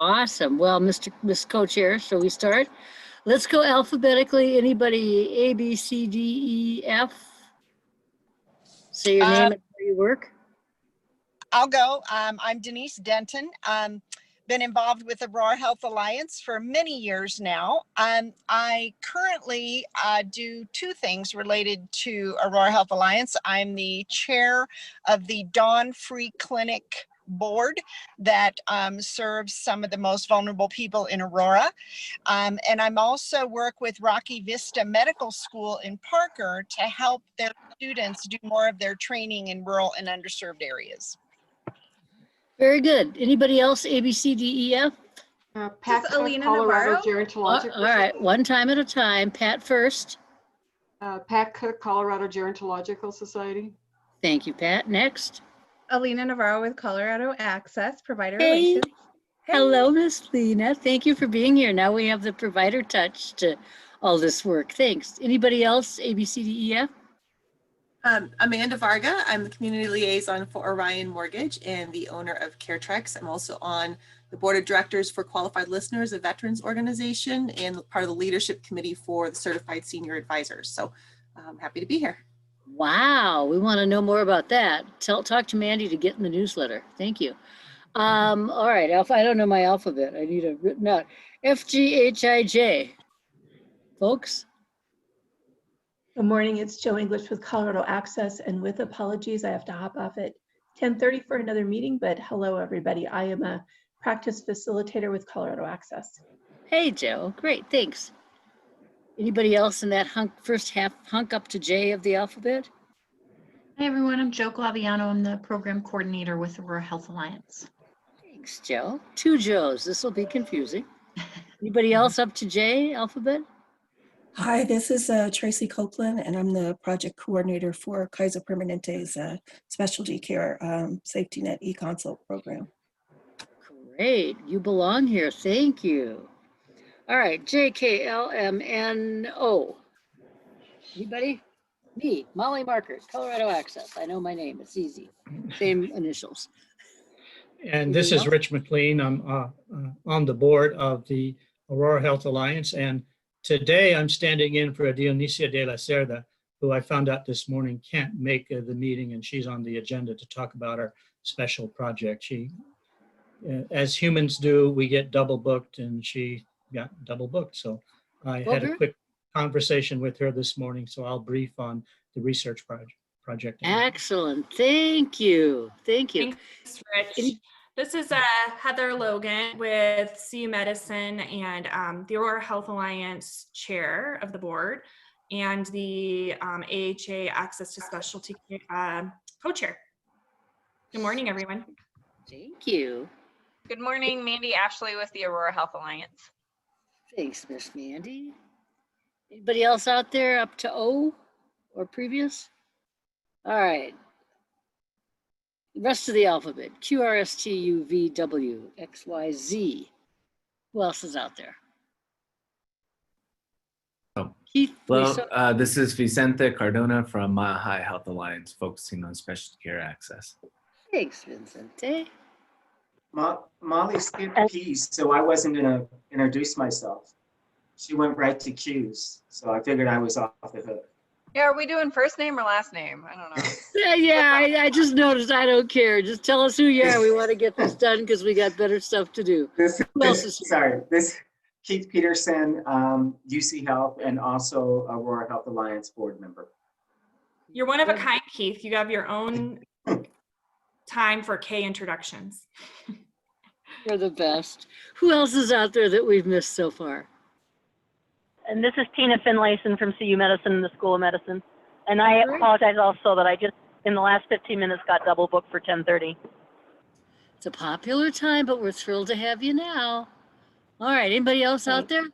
Awesome. Well, Miss Co-Chair, shall we start? Let's go alphabetically. Anybody A, B, C, D, E, F? Say your name and where you work. I'll go. I'm Denise Denton. Been involved with Aurora Health Alliance for many years now. I currently do two things related to Aurora Health Alliance. I'm the chair of the Dawn Free Clinic board that serves some of the most vulnerable people in Aurora. And I'm also work with Rocky Vista Medical School in Parker to help their students do more of their training in rural and underserved areas. Very good. Anybody else? A, B, C, D, E, F? Pat Cook, Colorado Gerontological. All right, one time at a time. Pat first. Pat Cook, Colorado Gerontological Society. Thank you, Pat. Next. Alina Navarro with Colorado Access Provider Relations. Hey. Hello, Miss Lena. Thank you for being here. Now we have the provider touch to all this work. Thanks. Anybody else? A, B, C, D, E, F? Amanda Varga. I'm the community liaison for Orion Mortgage and the owner of CareTrex. I'm also on the board of directors for Qualified Listeners, a veterans organization, and part of the leadership committee for the Certified Senior Advisors. So I'm happy to be here. Wow, we want to know more about that. Talk to Mandy to get in the newsletter. Thank you. All right, I don't know my alphabet. I need it written out. F, G, H, I, J. Folks? Good morning, it's Joe English with Colorado Access, and with apologies, I have to hop off at 10:30 for another meeting, but hello everybody. I am a practice facilitator with Colorado Access. Hey Joe, great, thanks. Anybody else in that first half hunk up to J of the alphabet? Hi everyone, I'm Joe Glaviano. I'm the program coordinator with Aurora Health Alliance. Thanks, Joe. Two Joes, this will be confusing. Anybody else up to J alphabet? Hi, this is Tracy Copeland, and I'm the project coordinator for Kaiser Permanente's specialty care safety net EConsult program. Great, you belong here, thank you. All right, J, K, L, M, N, O. Anybody? Me, Molly Markert, Colorado Access. I know my name, it's easy. Same initials. And this is Rich McLean. I'm on the board of the Aurora Health Alliance, and today I'm standing in for Dionisia de la Cerda, who I found out this morning can't make the meeting, and she's on the agenda to talk about our special project. She, as humans do, we get double booked, and she got double booked. So I had a quick conversation with her this morning, so I'll brief on the research project. Excellent, thank you. Thank you. Thanks, Rich. This is Heather Logan with CU Medicine and the Aurora Health Alliance chair of the board and the AHA Access to Specialty co-chair. Good morning, everyone. Thank you. Good morning, Mandy Ashley with the Aurora Health Alliance. Thanks, Miss Mandy. Anybody else out there up to O or previous? All right. The rest of the alphabet, Q, R, S, T, U, V, W, X, Y, Z. Who else is out there? Oh, Keith, well, this is Vicente Cardona from Mile High Health Alliance, focusing on specialty care access. Thanks, Vicente. Molly skipped P's, so I wasn't gonna introduce myself. She went right to Q's, so I figured I was off the hook. Yeah, are we doing first name or last name? I don't know. Yeah, I just noticed. I don't care. Just tell us who you are. We want to get this done because we got better stuff to do. This Keith Peterson, UC Health, and also Aurora Health Alliance board member. You're one of a kind, Keith. You have your own time for K introductions. You're the best. Who else is out there that we've missed so far? And this is Tina Finlayson from CU Medicine and the School of Medicine. And I apologize also that I just, in the last 15 minutes, got double booked for 10:30. It's a popular time, but we're thrilled to have you now. All right, anybody else out there?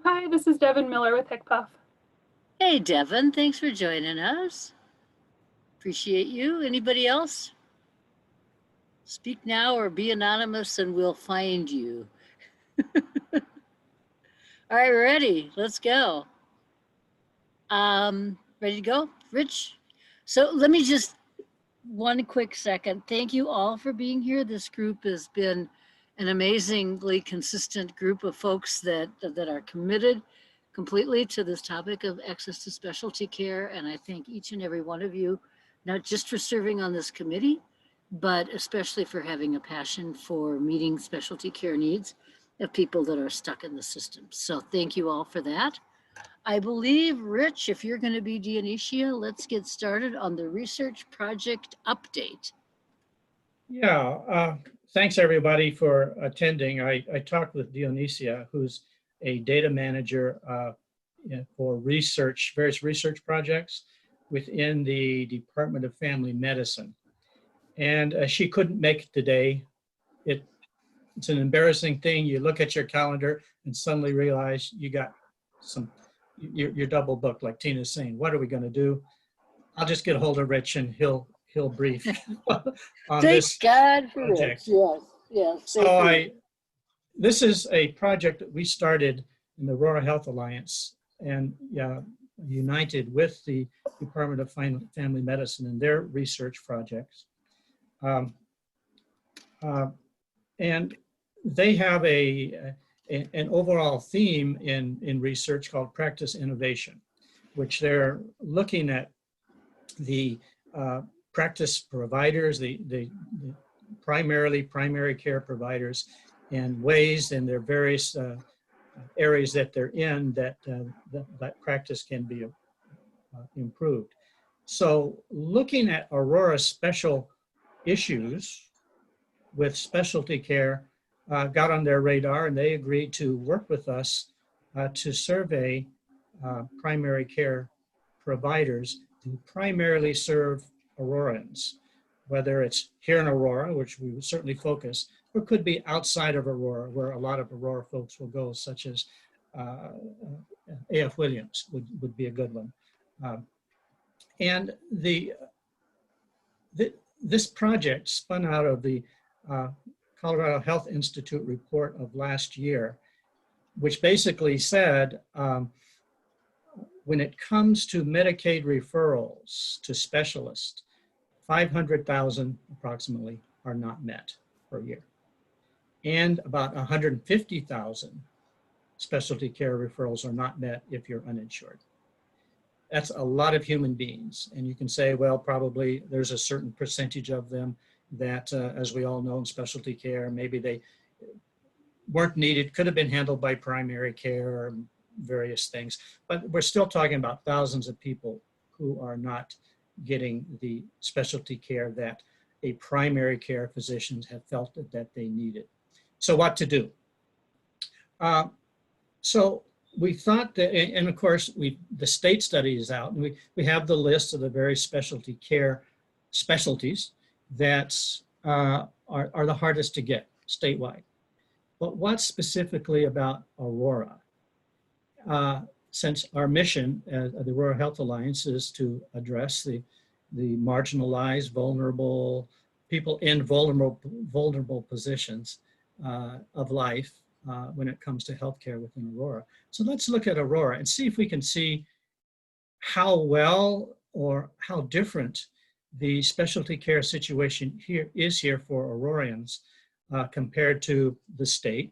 Hi, this is Devin Miller with HCPF. Hey, Devin, thanks for joining us. Appreciate you. Anybody else? Speak now or be anonymous and we'll find you. All right, we're ready. Let's go. Ready to go? Rich? So let me just one quick second. Thank you all for being here. This group has been an amazingly consistent group of folks that are committed completely to this topic of access to specialty care. And I thank each and every one of you, not just for serving on this committee, but especially for having a passion for meeting specialty care needs of people that are stuck in the system. So thank you all for that. I believe, Rich, if you're going to be Dionysia, let's get started on the research project update. Yeah, thanks everybody for attending. I talked with Dionysia, who's a data manager for research, various research projects within the Department of Family Medicine. And she couldn't make it today. It's an embarrassing thing. You look at your calendar and suddenly realize you got you're double booked, like Tina's saying. What are we going to do? I'll just get a hold of Rich and he'll brief on this God for project. Rich. Yes, yes. So this is a project that we started in the Aurora Health Alliance and united with the Department of Family Medicine and their research projects. And they have an overall theme in research called practice innovation, which they're looking at the practice providers, the primarily primary care providers, and ways in their various areas that they're in that practice can be improved. So looking at Aurora's special issues with specialty care got on their radar, and they agreed to work with us to survey primary care providers who primarily serve Aurorans, whether it's here in Aurora, which we would certainly focus, or could be outside of Aurora, where a lot of Aurora folks will go, such as A.F. Williams would be a good one. And this project spun out of the Colorado Health Institute report of last year, which basically said, when it comes to Medicaid referrals to specialists, 500,000 approximately are not met per year. And about 150,000 specialty care referrals are not met if you're uninsured. That's a lot of human beings. And you can say, well, probably there's a certain percentage of them that, as we all know in specialty care, maybe they weren't needed, could have been handled by primary care or various things. But we're still talking about thousands of people who are not getting the specialty care that a primary care physicians have felt that they needed. So what to do? So we thought that, and of course, the state study is out, and we have the list of the various specialty care specialties that are the hardest to get statewide. But what specifically about Aurora? Since our mission at the Aurora Health Alliance is to address the marginalized, vulnerable people in vulnerable positions of life when it comes to healthcare within Aurora. So let's look at Aurora and see if we can see how well or how different the specialty care situation here for Aurorians compared to the state.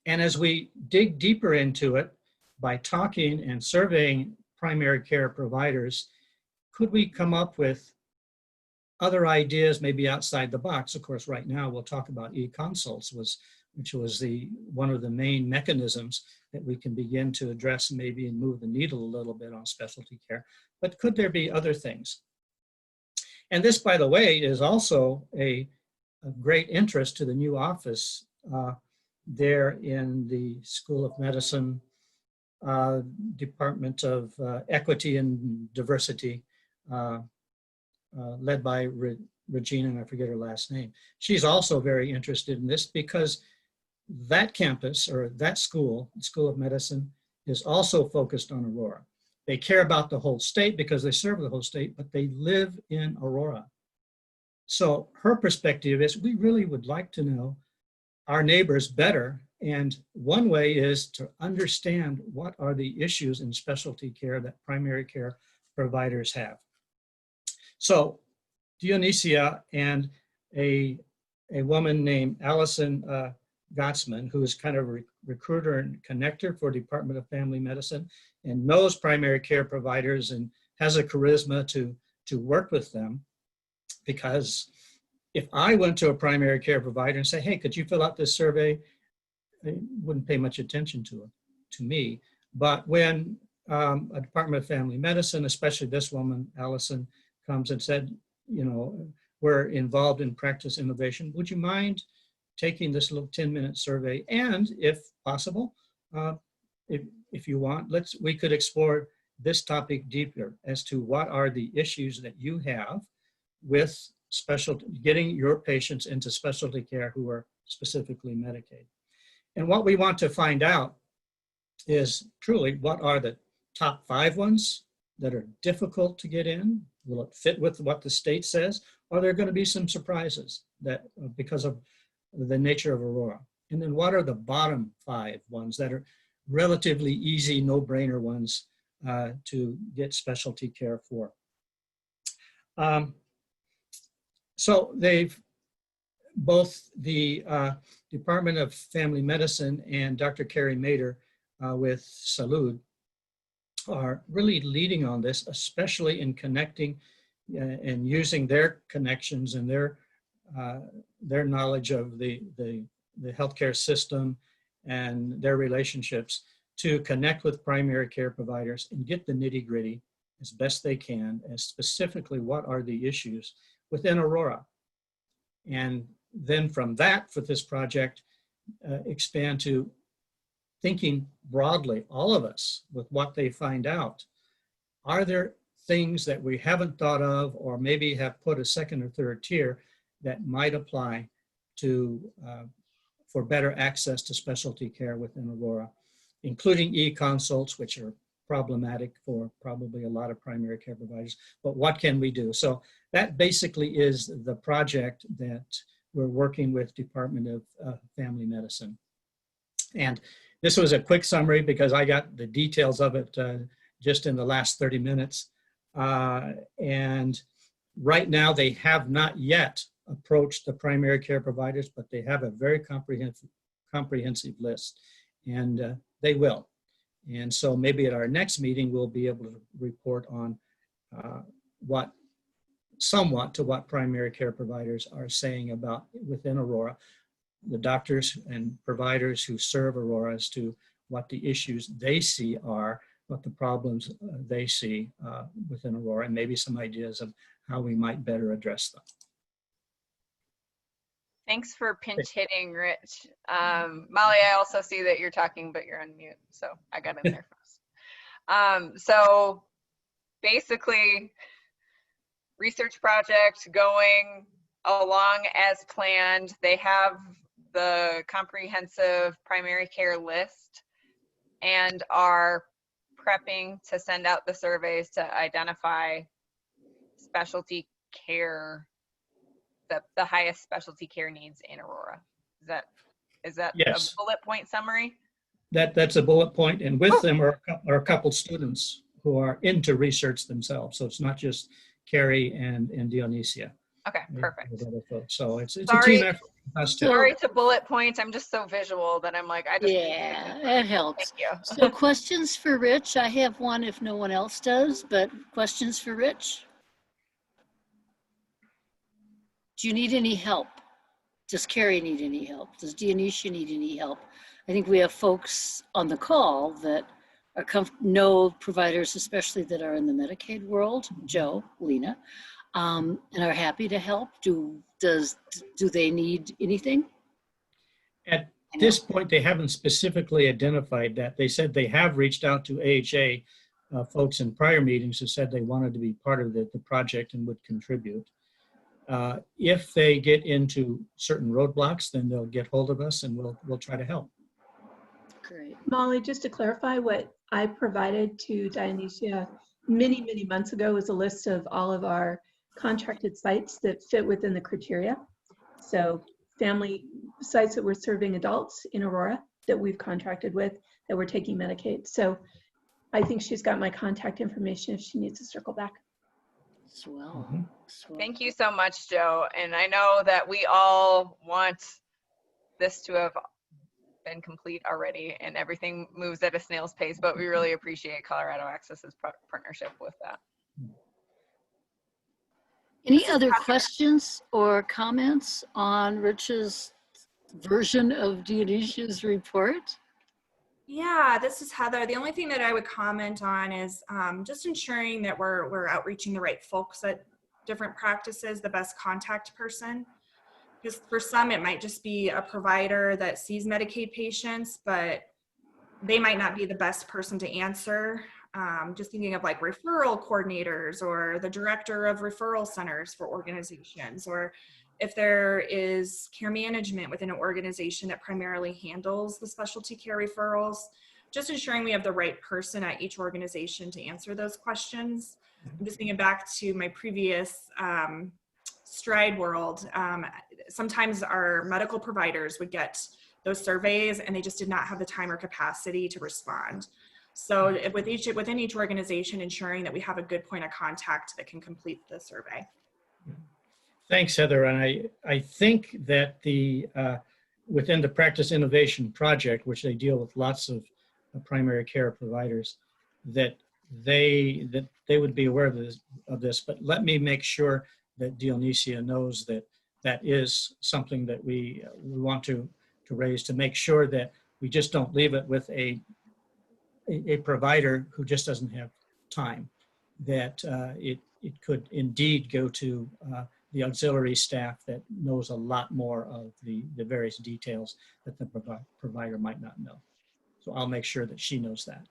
And as we dig deeper into it by talking and surveying primary care providers, could we come up with other ideas maybe outside the box? Of course, right now we'll talk about EConsults, which was one of the main mechanisms that we can begin to address maybe and move the needle a little bit on specialty care. But could there be other things? And this, by the way, is also a great interest to the new office there in the School of Medicine, Department of Equity and Diversity, led by Regina, and I forget her last name. She's also very interested in this because that campus or that school, the School of Medicine, is also focused on Aurora. They care about the whole state because they serve the whole state, but they live in Aurora. So her perspective is we really would like to know our neighbors better. And one way is to understand what are the issues in specialty care that primary care providers have. So Dionysia and a woman named Allison Gottsman, who is kind of a recruiter and connector for Department of Family Medicine and knows primary care providers and has a charisma to work with them. Because if I went to a primary care provider and say, hey, could you fill out this survey? They wouldn't pay much attention to me. But when a Department of Family Medicine, especially this woman, Allison, comes and said, you know, we're involved in practice innovation, would you mind taking this little 10-minute survey? And if possible, if you want, we could explore this topic deeper as to what are the issues that you have with getting your patients into specialty care who are specifically Medicaid. And what we want to find out is truly what are the top 5 ones that are difficult to get in? Will it fit with what the state says? Or are there going to be some surprises that because of the nature of Aurora? And then what are the bottom 5 ones that are relatively easy, no-brainer ones to get specialty care for? So both the Department of Family Medicine and Dr. Carrie Mader with Salud are really leading on this, especially in connecting and using their connections and their knowledge of the healthcare system and their relationships to connect with primary care providers and get the nitty-gritty as best they can, and specifically what are the issues within Aurora. And then from that, for this project, expand to thinking broadly, all of us, with what they find out. Are there things that we haven't thought of or maybe have put a second or third tier that might apply to for better access to specialty care within Aurora, including EConsults, which are problematic for probably a lot of primary care providers, but what can we do? So that basically is the project that we're working with Department of Family Medicine. And this was a quick summary because I got the details of it just in the last 30 minutes. And right now they have not yet approached the primary care providers, but they have a very comprehensive list, and they will. And so maybe at our next meeting, we'll be able to report on somewhat to what primary care providers are saying about within Aurora, the doctors and providers who serve Aurora, as to what the issues they see are, what the problems they see within Aurora, and maybe some ideas of how we might better address them. Thanks for pinch hitting, Rich. Molly, I also see that you're talking, but you're on mute, so I got in there first. So basically, research project going along as planned. They have the comprehensive primary care list and are prepping to send out the surveys to identify specialty care, the highest specialty care needs in Aurora. Is that Yes. a bullet point summary? That's a bullet point, and with them are a couple students who are into research themselves. So it's not just Carrie and Dionysia. Okay, perfect. Other folks. So it's a Sorry. team effort. Us too. Sorry to bullet points. I'm just so visual that I'm like, I just. Yeah, it helps. Thank you. So questions for Rich? I have one if no one else does, but questions for Rich? Do you need any help? Does Carrie need any help? Does Dionysia need any help? I think we have folks on the call that are know providers, especially that are in the Medicaid world, Joe, Lena, and are happy to help. Do they need anything? At this point, they haven't specifically identified that. They said they have reached out to AHA folks in prior meetings who said they wanted to be part of the project and would contribute. If they get into certain roadblocks, then they'll get hold of us and we'll try to help. Great. Molly, just to clarify, what I provided to Dionysia many, many months ago was a list of all of our contracted sites that fit within the criteria. So family sites that we're serving adults in Aurora that we've contracted with, that we're taking Medicaid. So I think she's got my contact information if she needs to circle back. Swell. Mhm. Swell. Thank you so much, Joe. And I know that we all want this to have been complete already and everything moves at a snail's pace, but we really appreciate Colorado Access's partnership with that. Any other questions or comments on Rich's version of Dionisia's report? Yeah, this is Heather. The only thing that I would comment on is just ensuring that we're outreaching the right folks at different practices, the best contact person. Because for some, it might just be a provider that sees Medicaid patients, but they might not be the best person to answer. Just thinking of like referral coordinators or the director of referral centers for organizations, or if there is care management within an organization that primarily handles the specialty care referrals, just ensuring we have the right person at each organization to answer those questions. I'm just thinking back to my previous Stride world. Sometimes our medical providers would get those surveys and they just did not have the time or capacity to respond. So within each organization, ensuring that we have a good point of contact that can complete the survey. Thanks, Heather. And I think that the within the Practice Innovation Project, which they deal with lots of primary care providers, that they would be aware of this. But let me make sure that Dionisia knows that that is something that we want to raise, to make sure that we just don't leave it with a provider who just doesn't have time, that it could indeed go to the auxiliary staff that knows a lot more of the various details that the provider might not know. So I'll make sure that she knows that.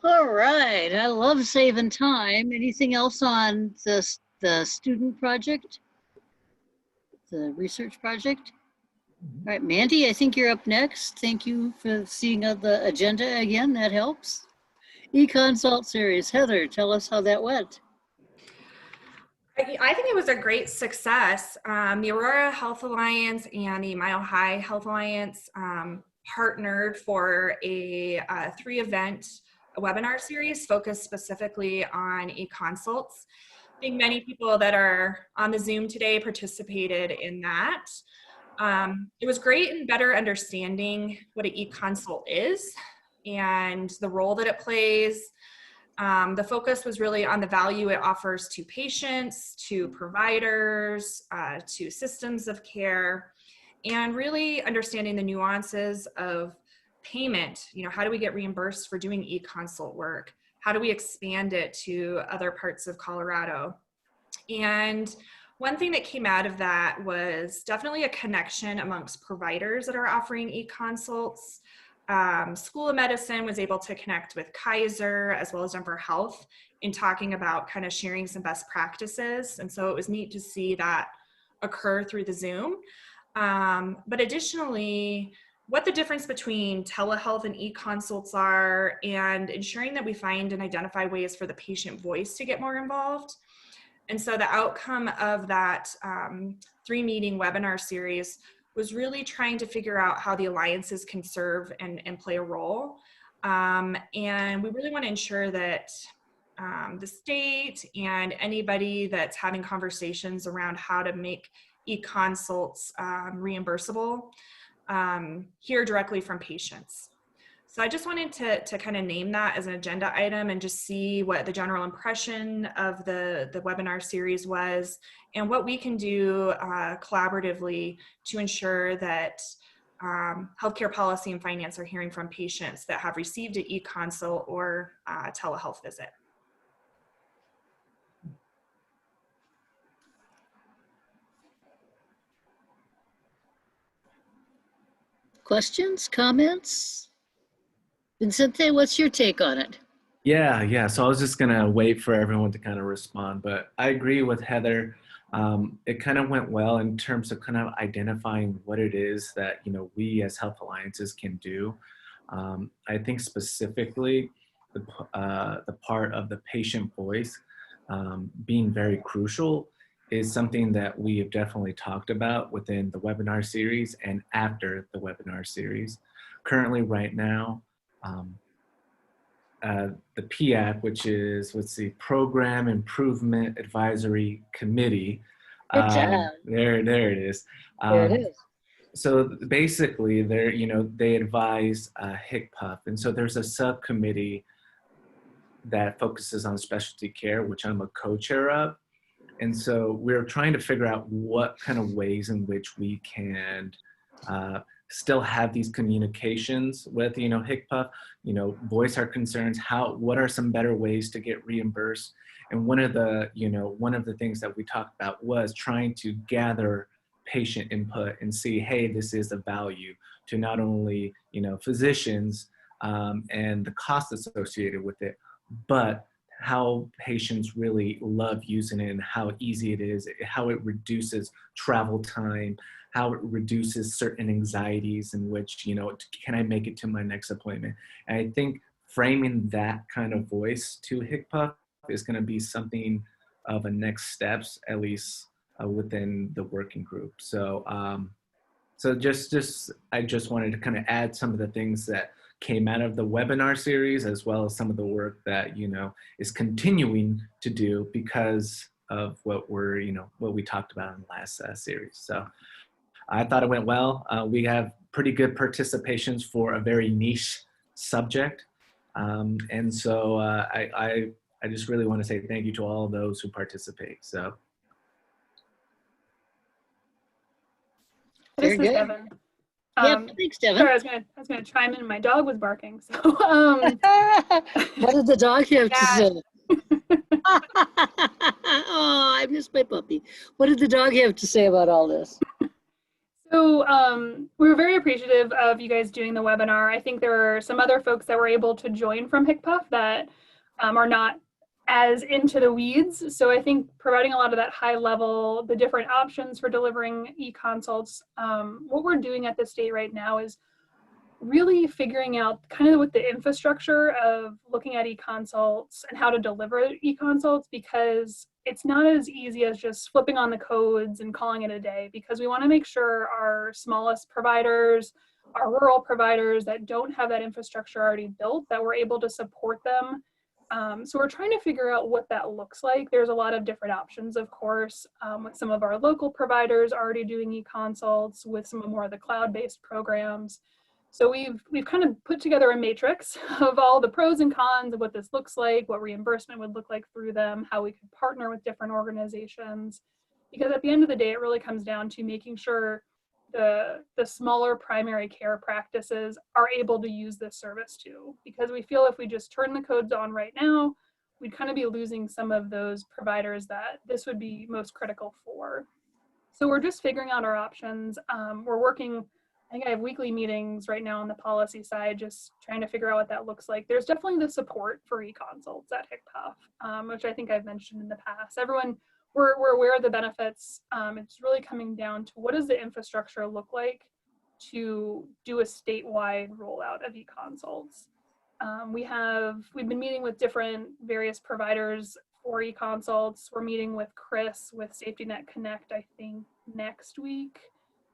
All right, I love saving time. Anything else on the student project? The research project? All right, Mandy, I think you're up next. Thank you for seeing the agenda again. That helps. EConsult series. Heather, tell us how that went. I think it was a great success. The Aurora Health Alliance and the Mile High Health Alliance partnered for a 3-event webinar series focused specifically on EConsults. I think many people that are on the Zoom today participated in that. It was great in better understanding what an EConsult is and the role that it plays. The focus was really on the value it offers to patients, to providers, to systems of care, and really understanding the nuances of payment. You know, how do we get reimbursed for doing EConsult work? How do we expand it to other parts of Colorado? And one thing that came out of that was definitely a connection amongst providers that are offering EConsults. School of Medicine was able to connect with Kaiser as well as Denver Health in talking about kind of sharing some best practices. And so it was neat to see that occur through the Zoom. But additionally, what the difference between telehealth and EConsults are, and ensuring that we find and identify ways for the patient voice to get more involved. And so the outcome of that 3-meeting webinar series was really trying to figure out how the alliances can serve and play a role. And we really want to ensure that the state and anybody that's having conversations around how to make EConsults reimbursable hear directly from patients. So I just wanted to kind of name that as an agenda item and just see what the general impression of the webinar series was and what we can do collaboratively to ensure that healthcare policy and finance are hearing from patients that have received an EConsult or telehealth visit. Questions, comments? Vincente, what's your take on it? Yeah. So I was just gonna wait for everyone to kind of respond, but I agree with Heather. It kind of went well in terms of kind of identifying what it is that, you know, we as health alliances can do. I think specifically the part of the patient voice being very crucial is something that we have definitely talked about within the webinar series and after the webinar series. Currently, right now, the PIAC, which is, let's see, Program Improvement Advisory Committee. Good job. There it is. There it is. So basically, they advise HCPF, and so there's a subcommittee that focuses on specialty care, which I'm a co-chair of. And so we're trying to figure out what kind of ways in which we can still have these communications with, HCPF, voice our concerns, what are some better ways to get reimbursed? And one of the things that we talked about was trying to gather patient input and see, hey, this is a value to not only, physicians and the cost associated with it, but how patients really love using it and how easy it is, how it reduces travel time, how it reduces certain anxieties in which, can I make it to my next appointment? And I think framing that kind of voice to HCPF is going to be something of a next steps, at least within the working group. So, I just wanted to kind of add some of the things that came out of the webinar series, as well as some of the work that, is continuing to do because of what we talked about in the last series. So I thought it went well. We have pretty good participations for a very niche subject. And so I just really want to say thank you to all of those who participate. So. This is Very good. Devin. Yep, thanks, Devin. Sorry, I was gonna chime in. My dog was barking. So what did the dog have to say? Oh, I miss my puppy. What did the dog have to say about all this? So we were very appreciative of you guys doing the webinar. I think there are some other folks that were able to join from HCPF that are not as into the weeds. So I think providing a lot of that high level, the different options for delivering e-consults, what we're doing at the state right now is really figuring out kind of with the infrastructure of looking at e-consults and how to deliver e-consults, because it's not as easy as just flipping on the codes and calling it a day, because we want to make sure our smallest providers, our rural providers that don't have that infrastructure already built, that we're able to support them. So we're trying to figure out what that looks like. There's a lot of different options, of course, with some of our local providers already doing e-consults, with some more of the cloud-based programs. So we've kind of put together a matrix of all the pros and cons of what this looks like, what reimbursement would look like through them, how we could partner with different organizations. Because at the end of the day, it really comes down to making sure the smaller primary care practices are able to use this service too. Because we feel if we just turn the codes on right now, we'd kind of be losing some of those providers that this would be most critical for. So we're just figuring out our options. We're working, I think I have weekly meetings right now on the policy side, just trying to figure out what that looks like. There's definitely the support for e-consults at HCPF, which I think I've mentioned in the past. We're aware of the benefits. It's really coming down to what does the infrastructure look like to do a statewide rollout of e-consults. We've been meeting with various providers for e-consults. We're meeting with Chris with SafetyNet Connect, I think, next week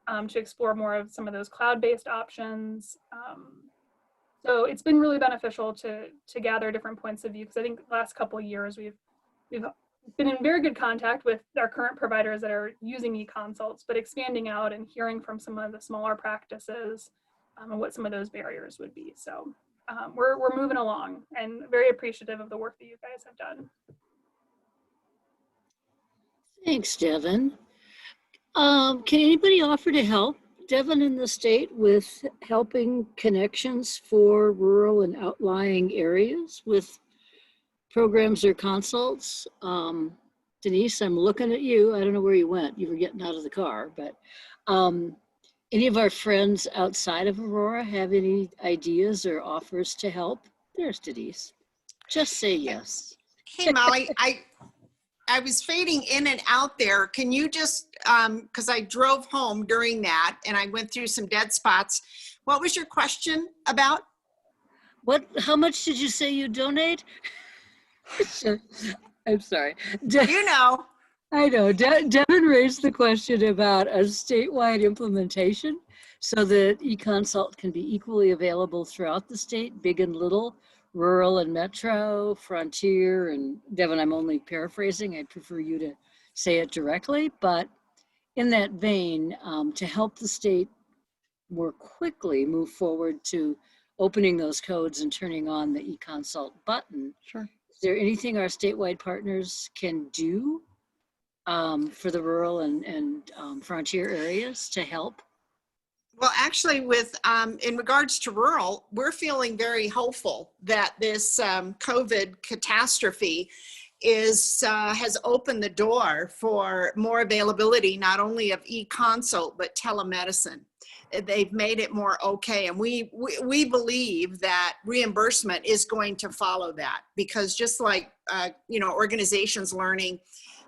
to explore more of some of those cloud-based options. So it's been really beneficial to gather different points of view, because I think the last couple of years we've been in very good contact with our current providers that are using e-consults, but expanding out and hearing from some of the smaller practices and what some of those barriers would be. So we're moving along and very appreciative of the work that you guys have done. Thanks, Devin. Can anybody offer to help Devin in the state with helping connections for rural and outlying areas with programs or consults? Denise, I'm looking at you. I don't know where you went. You were getting out of the car, but any of our friends outside of Aurora have any ideas or offers to help? There's Denise. Just say yes. Hey, Molly, I was fading in and out there. Can you just, because I drove home during that and I went through some dead spots. What was your question about? How much did you say you donate? I'm sorry. You know. I know. Devin raised the question about a statewide implementation so that eConsult can be equally available throughout the state, big and little, rural and metro, frontier, and Devin, I'm only paraphrasing. I prefer you to say it directly, but in that vein, to help the state more quickly move forward to opening those codes and turning on the EConsult button. Sure. Is there anything our statewide partners can do for the rural and frontier areas to help? Well, actually, with in regards to rural, we're feeling very hopeful that this COVID catastrophe has opened the door for more availability, not only of EConsult, but telemedicine. They've made it more okay. And we believe that reimbursement is going to follow that, because just like, organizations learning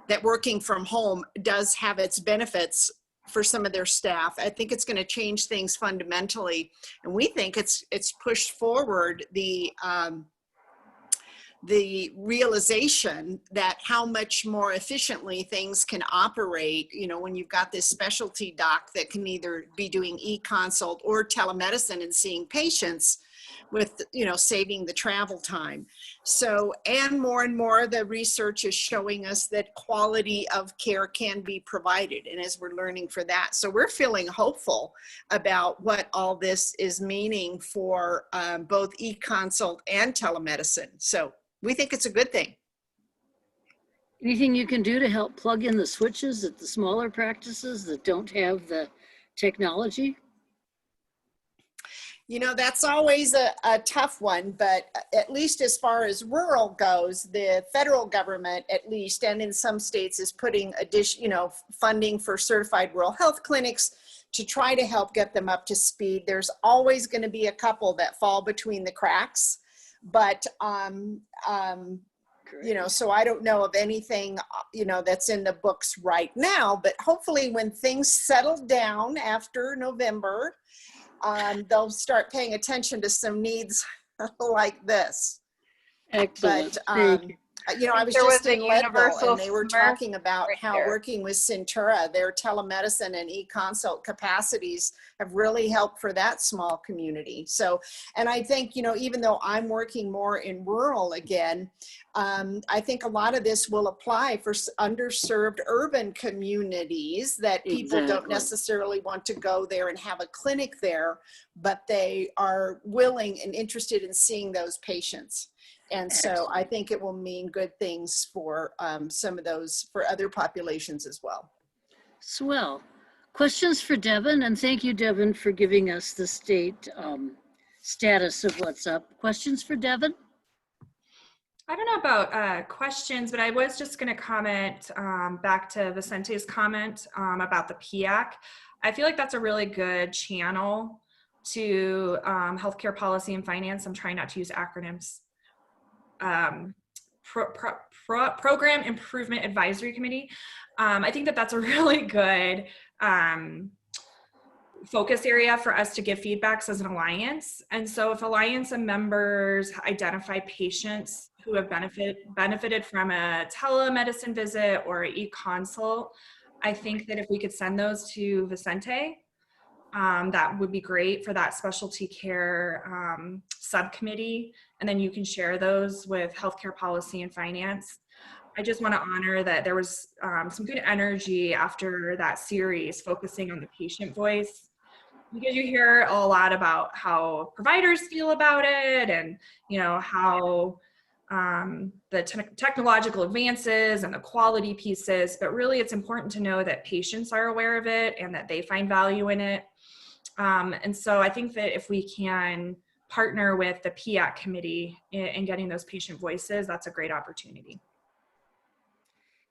that working from home does have its benefits for some of their staff, I think it's going to change things fundamentally. And we think it's pushed forward the realization that how much more efficiently things can operate, when you've got this specialty doc that can either be doing e-consult or telemedicine and seeing patients with, saving the travel time. So, and more the research is showing us that quality of care can be provided. And as we're learning for that, so we're feeling hopeful about what all this is meaning for both e-consult and telemedicine. So we think it's a good thing. Anything you can do to help plug in the switches at the smaller practices that don't have the technology? That's always a tough one, but at least as far as rural goes, the federal government, at least, and in some states, is putting funding for certified rural health clinics to try to help get them up to speed. There's always going to be a couple that fall between the cracks, but so I don't know of anything that's in the books right now, but hopefully when things settle down after November, they'll start paying attention to some needs like this. Excellent. But, I was just in Leadville and they were talking about how working with Centura, their telemedicine and e-consult capacities have really helped for that small community. So, and I think, even though I'm working more in rural again, I think a lot of this will apply for underserved urban communities that people don't necessarily want to go there and have a clinic there, but they are willing and interested in seeing those patients. And so I think it will mean good things for some of those, for other populations as well. Swell. Questions for Devin, and thank you, Devin, for giving us the state status of what's up. Questions for Devin? I don't know about questions, but I was just going to comment back to Vicente's comment about the PIAC. I feel like that's a really good channel to healthcare policy and finance. I'm trying not to use acronyms. Program Improvement Advisory Committee. I think that's a really good focus area for us to give feedbacks as an alliance. And so if alliance and members identify patients who have benefited from a telemedicine visit or e-consult, I think that if we could send those to Vicente, that would be great for that specialty care subcommittee. And then you can share those with healthcare policy and finance. I just want to honor that there was some good energy after that series focusing on the patient voice, because you hear a lot about how providers feel about it and, how the technological advances and the quality pieces, but really it's important to know that patients are aware of it and that they find value in it. And so I think that if we can partner with the PIAC committee in getting those patient voices, that's a great opportunity.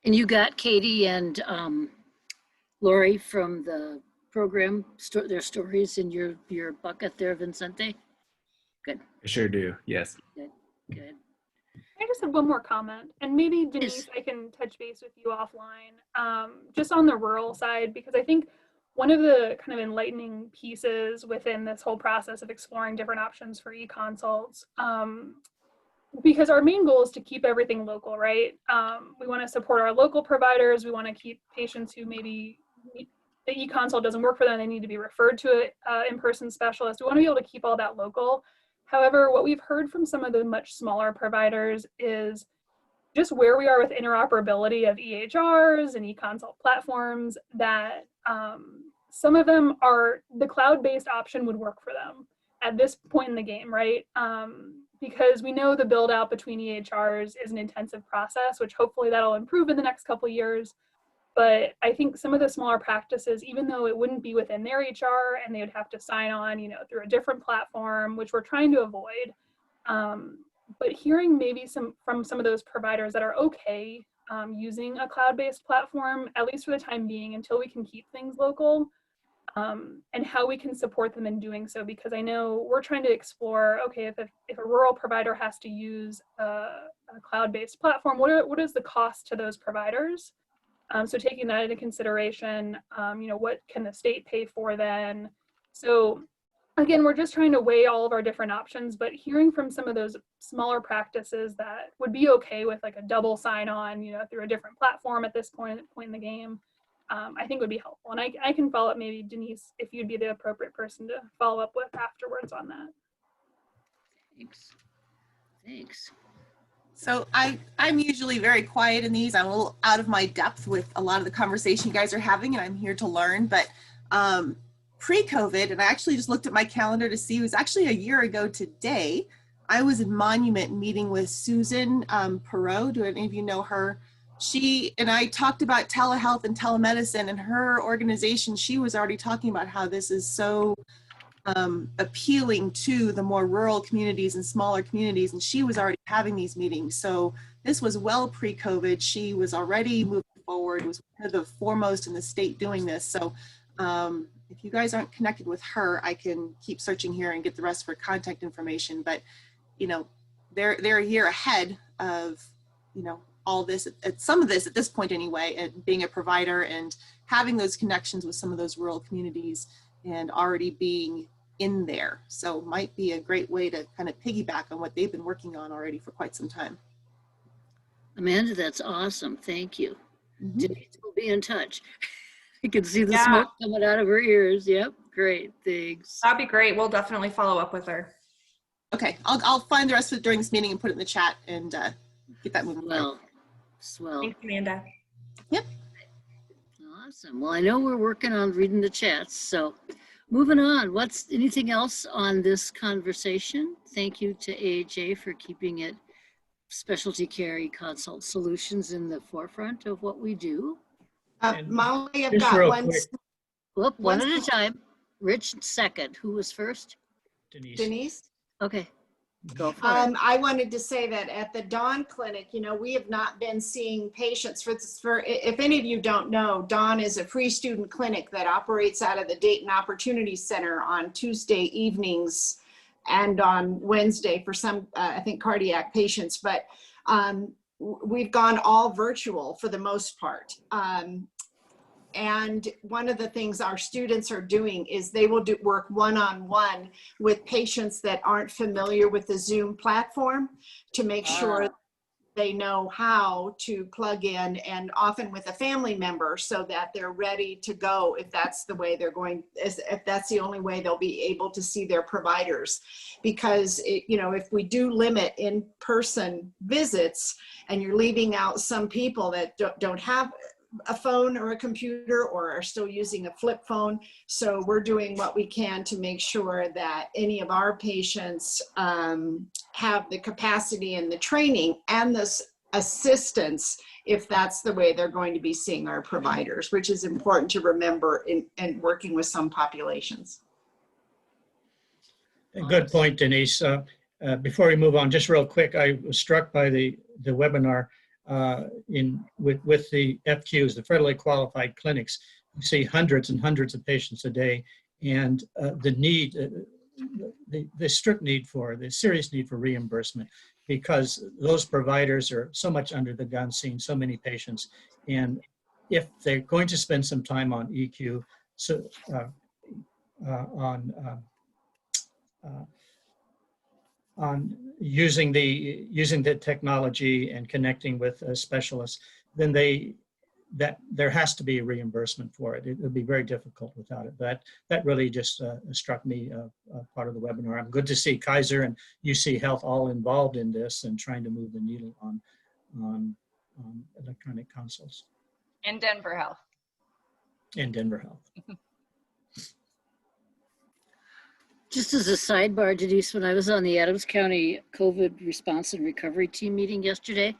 And you got Katie and Lori from the program, their stories in your bucket there, Vicente? Good. I sure do, yes. Good. I just have one more comment, and maybe Denise, I can touch base with you offline, just on the rural side, because I think one of the kind of enlightening pieces within this whole process of exploring different options for e-consults, because our main goal is to keep everything local, right? We want to support our local providers. We want to keep patients who maybe the e-consult doesn't work for them, they need to be referred to an in-person specialist. We want to be able to keep all that local. However, what we've heard from some of the much smaller providers is just where we are with interoperability of EHRs and EConsult platforms, that some of them are, the cloud-based option would work for them at this point in the game, right? Because we know the build out between EHRs is an intensive process, which hopefully that'll improve in the next couple of years. But I think some of the smaller practices, even though it wouldn't be within their HR and they would have to sign on, you know, through a different platform, which we're trying to avoid. But hearing maybe from some of those providers that are okay using a cloud-based platform, at least for the time being, until we can keep things local, and how we can support them in doing so. Because I know we're trying to explore, okay, if a rural provider has to use a cloud-based platform, what is the cost to those providers? So taking that into consideration, you know, what can the state pay for then? So again, we're just trying to weigh all of our different options, but hearing from some of those smaller practices that would be okay with like a double sign-on, you know, through a different platform at this point in the game, I think would be helpful. And I can follow up, maybe Denise, if you'd be the appropriate person to follow up with afterwards on that. Thanks. So I'm usually very quiet in these. I'm a little out of my depth with a lot of the conversation you guys are having, and I'm here to learn. But pre-COVID, and I actually just looked at my calendar to see, it was actually a year ago today, I was in Monument meeting with Susan Perot. Do any of you know her? She and I talked about telehealth and telemedicine, and her organization, she was already talking about how this is so appealing to the more rural communities and smaller communities, and she was already having these meetings. So this was well pre-COVID. She was already moving forward, was one of the foremost in the state doing this. So if you guys aren't connected with her, I can keep searching here and get the rest of her contact information. But you know, they're a year ahead of, you know, all this, at some of this at this point anyway, and being a provider and having those connections with some of those rural communities and already being in there. So might be a great way to kind of piggyback on what they've been working on already for quite some time. Amanda, that's awesome. Thank you. Mm-hmm. Denise will be in touch. You can see the smoke coming out of her ears. Yep, great, thanks. That'd be great. We'll definitely follow up with her. Okay, I'll find the rest of it during this meeting and put it in the chat and get that moving. Swell. Thanks, Amanda. Yep. Awesome. Well, I know we're working on reading the chats, so moving on. What's anything else on this conversation? Thank you to AHA for keeping it specialty care EConsult solutions in the forefront of what we do. Molly, I've got one. Whoop, one at a time. Rich second. Who was first? Denise. Okay. Go for it. I wanted to say that at the Dawn Clinic, you know, we have not been seeing patients for if any of you don't know, Dawn is a free student clinic that operates out of the Dayton Opportunity Center on Tuesday evenings and on Wednesday for some, I think, cardiac patients. But we've gone all virtual for the most part. And one of the things our students are doing is they will work one-on-one with patients that aren't familiar with the Zoom platform to make sure they know how to plug in, and often with a family member, so that they're ready to go if that's the way they're going, if that's the only way they'll be able to see their providers. Because you know, if we do limit in-person visits and you're leaving out some people that don't have a phone or a computer or are still using a flip phone. So we're doing what we can to make sure that any of our patients have the capacity and the training and this assistance if that's the way they're going to be seeing our providers, which is important to remember in working with some populations. Good point, Denise. Before we move on, just real quick, I was struck by the webinar with the FQs, the federally qualified clinics. You see hundreds and hundreds of patients a day, and the need, the strict need for, the serious need for reimbursement, because those providers are so much under the gun, seeing so many patients. And if they're going to spend some time on EQ, so on using the technology and connecting with specialists, then they that there has to be a reimbursement for it. It would be very difficult without it. But that really just struck me part of the webinar. I'm good to see Kaiser and UC Health all involved in this and trying to move the needle on electronic consults. And Denver Health. And Denver Health. Just as a sidebar, Denise, when I was on the Adams County COVID response and recovery team meeting yesterday,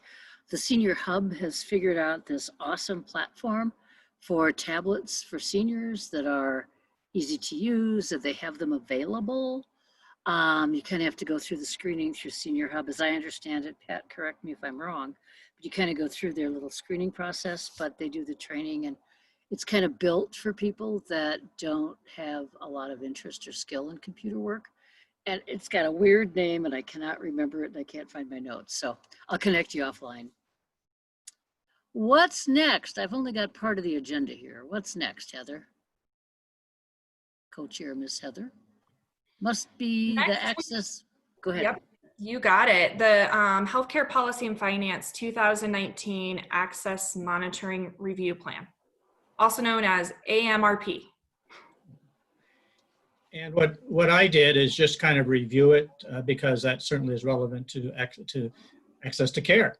the Senior Hub has figured out this awesome platform for tablets for seniors that are easy to use, that they have them available. You kind of have to go through the screening through Senior Hub. As I understand it, Pat, correct me if I'm wrong, but you kind of go through their little screening process, but they do the training, and it's kind of built for people that don't have a lot of interest or skill in computer work. And it's got a weird name and I cannot remember it and I can't find my notes. So I'll connect you offline. What's next? I've only got part of the agenda here. What's next, Heather? Co-chair, Miss Heather. Must be the access. Go ahead. Yep, you got it. The Healthcare Policy and Finance 2019 Access Monitoring Review Plan, also known as AMRP. And what I did is just kind of review it because that certainly is relevant to access to care.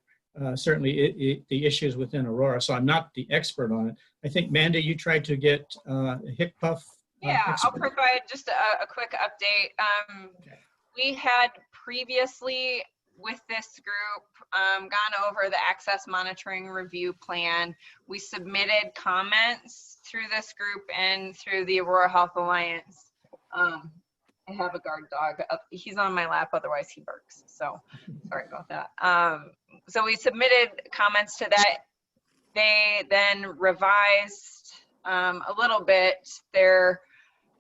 Certainly the issues within Aurora. So I'm not the expert on it. I think, Mandy, you tried to get HCPF. Yeah, I'll provide just a quick update. We had previously with this group gone over the Access Monitoring Review Plan. We submitted comments through this group and through the Aurora Health Alliance. I have a guard dog. He's on my lap, otherwise he barks. So sorry about that. So we submitted comments to that. They then revised a little bit their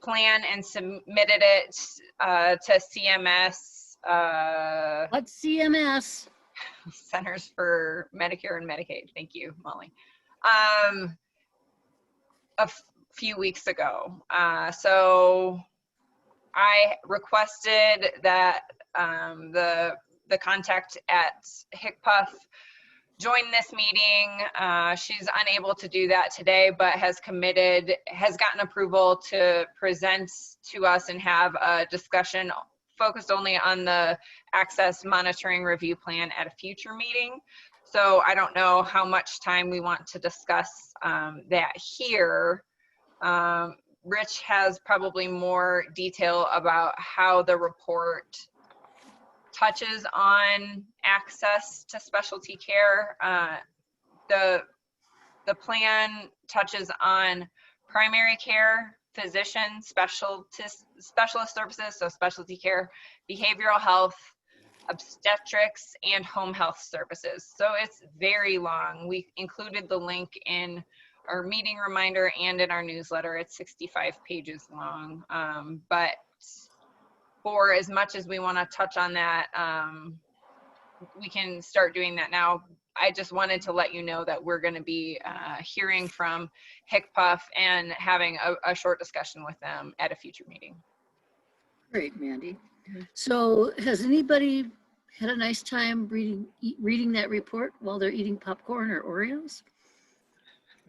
plan and submitted it to CMS. What's CMS? Centers for Medicare and Medicaid. Thank you, Molly. A few weeks ago. So I requested that the contact at HCPF join this meeting. She's unable to do that today, but has gotten approval to present to us and have a discussion focused only on the Access Monitoring Review Plan at a future meeting. So I don't know how much time we want to discuss that here. Rich has probably more detail about how the report touches on access to specialty care. The plan touches on primary care, physician, specialist services, so specialty care, behavioral health, obstetrics, and home health services. So it's very long. We included the link in our meeting reminder and in our newsletter. It's 65 pages long. But for as much as we want to touch on that, we can start doing that now. I just wanted to let you know that we're going to be hearing from HCPF and having a short discussion with them at a future meeting. Great, Mandy. So has anybody had a nice time reading that report while they're eating popcorn or Oreos?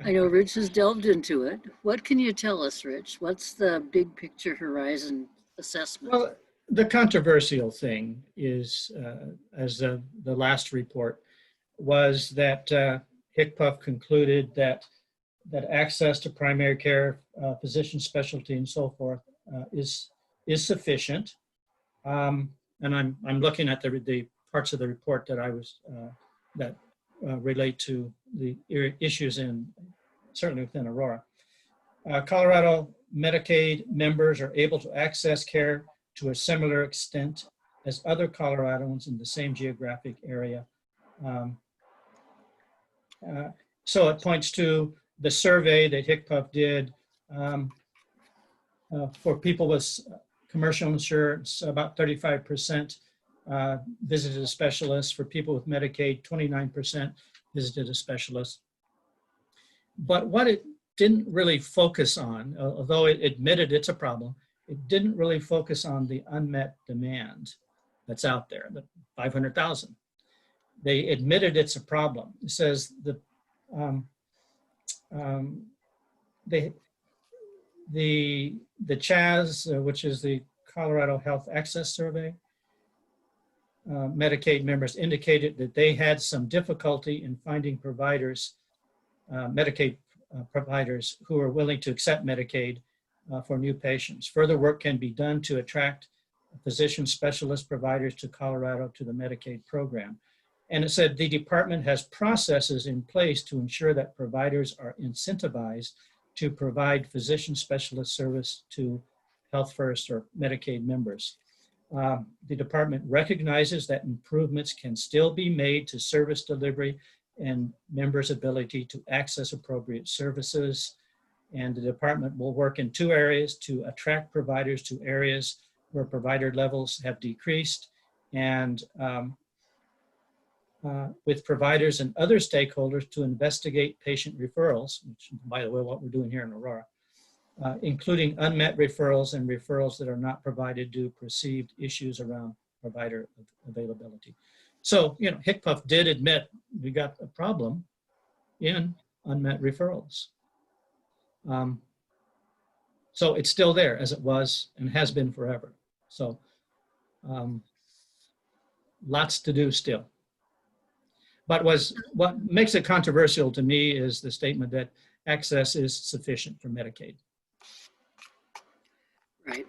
I know Rich has delved into it. What can you tell us, Rich? What's the big picture horizon assessment? Well, the controversial thing is, as the last report, was that HCPF concluded that access to primary care, physician specialty, and so forth is sufficient. And I'm looking at the parts of the report that I was that relate to the issues certainly within Aurora. Colorado Medicaid members are able to access care to a similar extent as other Coloradans in the same geographic area. So it points to the survey that HCPF did for people with commercial insurance. About 35% visited a specialist. For people with Medicaid, 29% visited a specialist. But what it didn't really focus on, although it admitted it's a problem, it didn't really focus on the unmet demand that's out there, the 500,000. They admitted it's a problem. It says the the CHAS, which is the Colorado Health Access Survey, Medicaid members indicated that they had some difficulty in finding providers, Medicaid providers who are willing to accept Medicaid for new patients. Further work can be done to attract physician specialist providers to Colorado to the Medicaid program. And it said the department has processes in place to ensure that providers are incentivized to provide physician specialist service to Health First or Medicaid members. The department recognizes that improvements can still be made to service delivery and members' ability to access appropriate services. And the department will work in two areas: to attract providers to areas where provider levels have decreased, and with providers and other stakeholders to investigate patient referrals, which, by the way, what we're doing here in Aurora, including unmet referrals and referrals that are not provided due to perceived issues around provider availability. So, you know, HCPF did admit we got a problem in unmet referrals. So it's still there as it was and has been forever. So lots to do still. But what makes it controversial to me is the statement that access is sufficient for Medicaid. Right.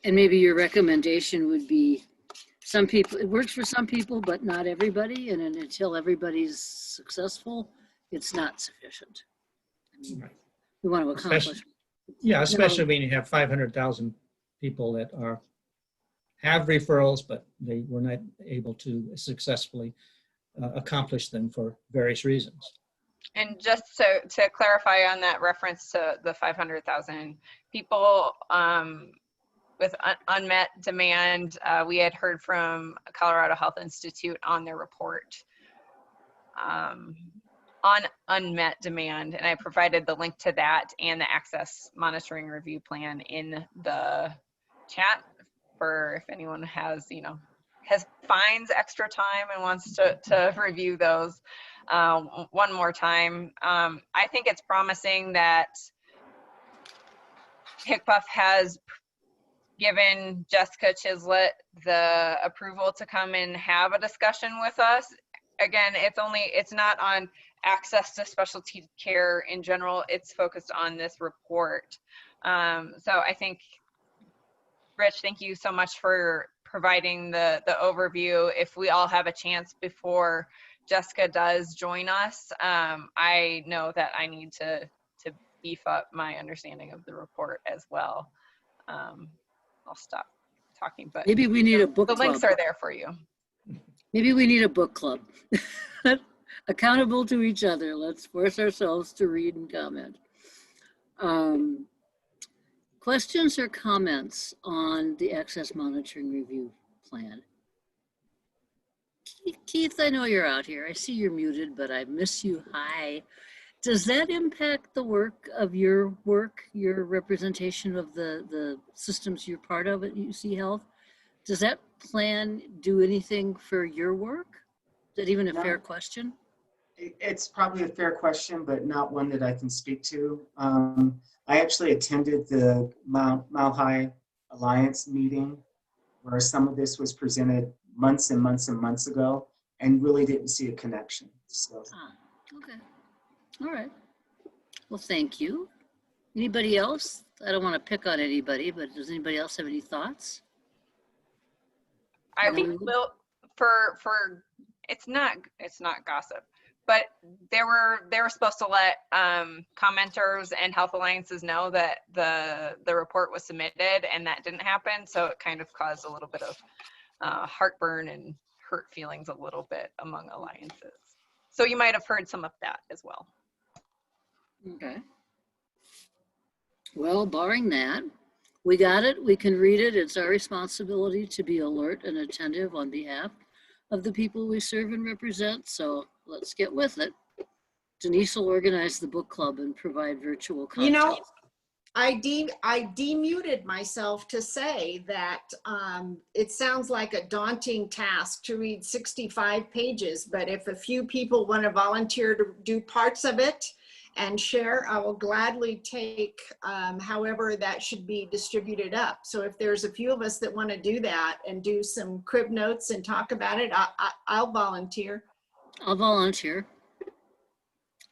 And maybe your recommendation would be some people, it works for some people, but not everybody. And then until everybody's successful, it's not sufficient. I mean, right. We want to accomplish. Especially when you have 500,000 people that have referrals, but they were not able to successfully accomplish them for various reasons. And just to clarify on that reference to the 500,000 people with unmet demand, we had heard from Colorado Health Institute on their report on unmet demand, and I provided the link to that and the access monitoring review plan in the chat for if anyone has, finds extra time and wants to review those one more time. I think it's promising that HCPF has given Jessica Chislett the approval to come and have a discussion with us. Again, it's not on access to specialty care in general, it's focused on this report. So I think, Rich, thank you so much for providing the overview. If we all have a chance before Jessica does join us, I know that I need to beef up my understanding of the report as well. I'll stop talking, but maybe we need a book club. The links are there for you. Maybe we need a book club. Accountable to each other. Let's force ourselves to read and comment. Questions or comments on the access monitoring review plan? Keith, I know you're out here. I see you're muted, but I miss you. Hi. Does that impact the work, your representation of the systems you're part of at UC Health? Does that plan do anything for your work? Is that even a fair question? It's probably a fair question, but not one that I can speak to. I actually attended the Mile High Alliance meeting where some of this was presented months and months and months ago and really didn't see a connection. So. Okay. All right. Well, thank you. Anybody else? I don't want to pick on anybody, but does anybody else have any thoughts? I think it's not gossip, but they were supposed to let commenters and health alliances know that the report was submitted, and that didn't happen. So it kind of caused a little bit of heartburn and hurt feelings a little bit among alliances. So you might have heard some of that as well. Okay. Well, barring that, we got it. We can read it. It's our responsibility to be alert and attentive on behalf of the people we serve and represent. So let's get with it. Denise will organize the book club and provide virtual content. I demuted myself to say that it sounds like a daunting task to read 65 pages, but if a few people want to volunteer to do parts of it and share, I will gladly take however that should be distributed up. So if there's a few of us that want to do that and do some crib notes and talk about it, I'll volunteer. I'll volunteer.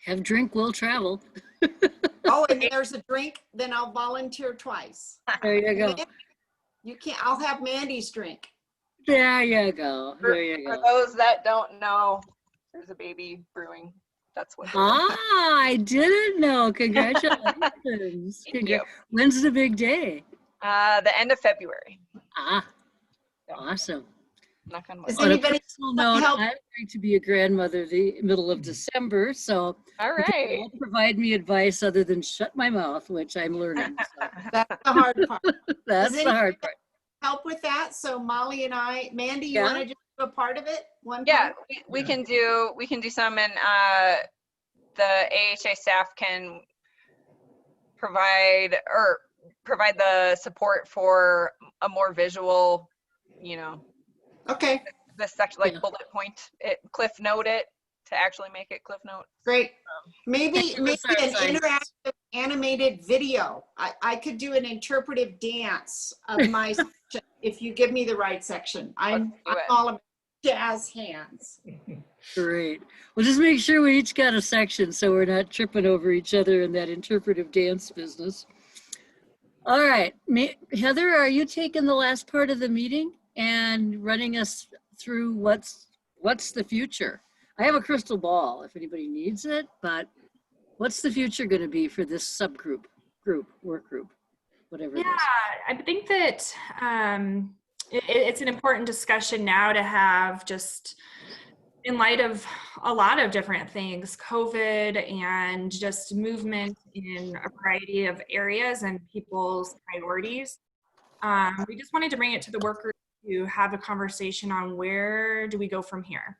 Have drink, will travel. Oh, and there's a drink, then I'll volunteer twice. There you go. You can't, I'll have Mandy's drink. There you go. There you For go. those that don't know, there's a baby brewing. That's what. I didn't know. Congratulations. Thank you. When's the big day? The end of February. Awesome. Knock on wood. Does On a anybody personal note, help? I'm going to be a grandmother the middle of December, so All you right. won't provide me advice other than shut my mouth, which I'm learning. So That's the hard part. that's Does the hard part. help with that? So Molly and I, Mandy, you Yeah. want to just do a part of it? Yeah, part? we can do some, and the AHA staff can provide the support for a more visual, Okay, the section, like bullet point it, cliff note it to actually make it cliff note. great. Maybe an Science. interactive animated video. I could do an interpretive dance of my section if you give me the right section. I'm all about jazz hands. Great. Well, just make sure we each got a section so we're not tripping over each other in that interpretive dance business. All right. Heather, are you taking the last part of the meeting and running us through what's the future? I have a crystal ball if anybody needs it, but what's the future going to be for this subgroup, work group, whatever it is? I think that it's an important discussion now to have, just in light of a lot of different things, COVID and just movement in a variety of areas and people's priorities. We just wanted to bring it to the work group to have a conversation on where do we go from here.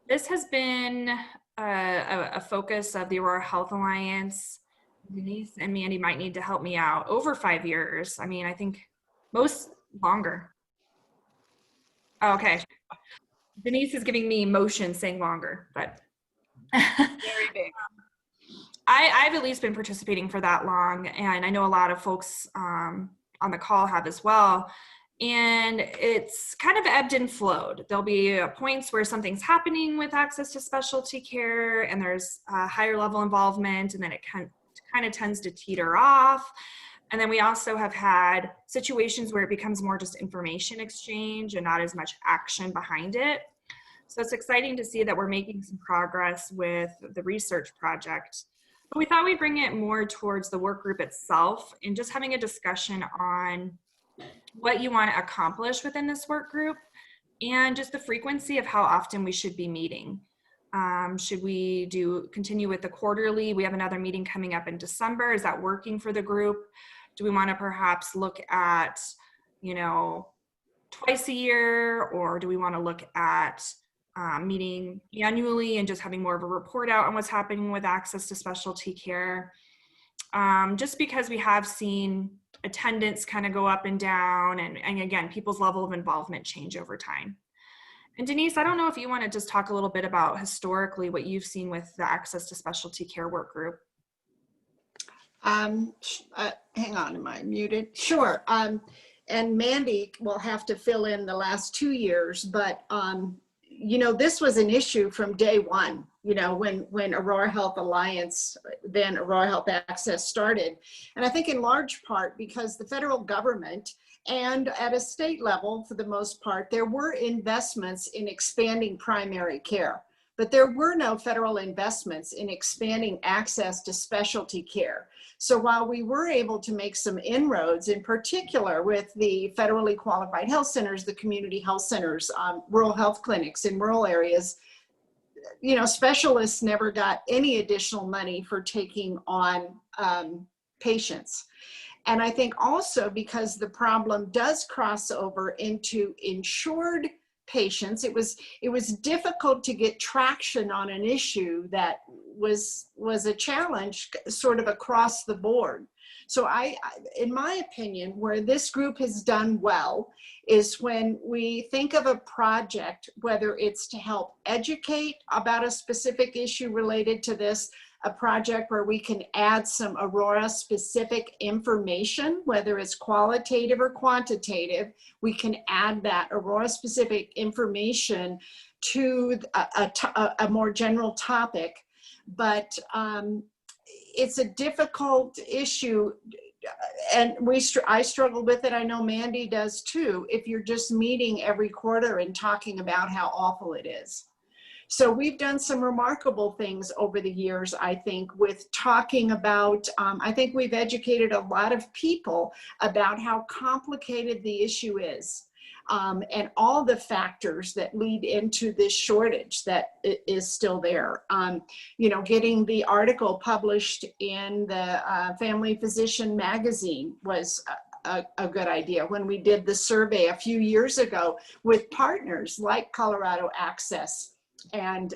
This has been a focus of the Aurora Health Alliance. Denise and Mandy might need to help me out. Over 5 years. I mean, I think most longer. Okay. Denise is giving me motion saying longer, but Very big. I've at least been participating for that long, and I know a lot of folks on the call have as well. And it's kind of ebbed and flowed. There'll be points where something's happening with access to specialty care and there's a higher level involvement, and then it kind of tends to teeter off. And then we also have had situations where it becomes more just information exchange and not as much action behind it. So it's exciting to see that we're making some progress with the research project. But we thought we'd bring it more towards the work group itself and just having a discussion on what you want to accomplish within this work group and just the frequency of how often we should be meeting. Should we continue with the quarterly? We have another meeting coming up in December. Is that working for the group? Do we want to perhaps look at, twice a year, or do we want to look at meeting annually and just having more of a report out on what's happening with access to specialty care? Just because we have seen attendance kind of go up and down, and again, people's level of involvement change over time. And Denise, I don't know if you want to just talk a little bit about historically what you've seen with the access to specialty care work group. Hang on, am I muted? Sure. And Mandy will have to fill in the last 2 years, but this was an issue from day one, when Aurora Health Alliance, then Aurora Health Access started. And I think in large part because the federal government and at a state level, for the most part, there were investments in expanding primary care, but there were no federal investments in expanding access to specialty care. So while we were able to make some inroads, in particular with the federally qualified health centers, the community health centers, rural health clinics in rural areas, specialists never got any additional money for taking on patients. And I think also because the problem does cross over into insured patients, it was difficult to get traction on an issue that was a challenge sort of across the board. So in my opinion, where this group has done well is when we think of a project, whether it's to help educate about a specific issue related to this, a project where we can add some Aurora specific information, whether it's qualitative or quantitative, we can add that Aurora specific information to a more general topic. But it's a difficult issue, and I struggle with it. I know Mandy does too, if you're just meeting every quarter and talking about how awful it is. So we've done some remarkable things over the years, I think, with talking about, I think we've educated a lot of people about how complicated the issue is, and all the factors that lead into this shortage that is still there. You know, getting the article published in the Family Physician magazine was a good idea. When we did the survey a few years ago with partners like Colorado Access and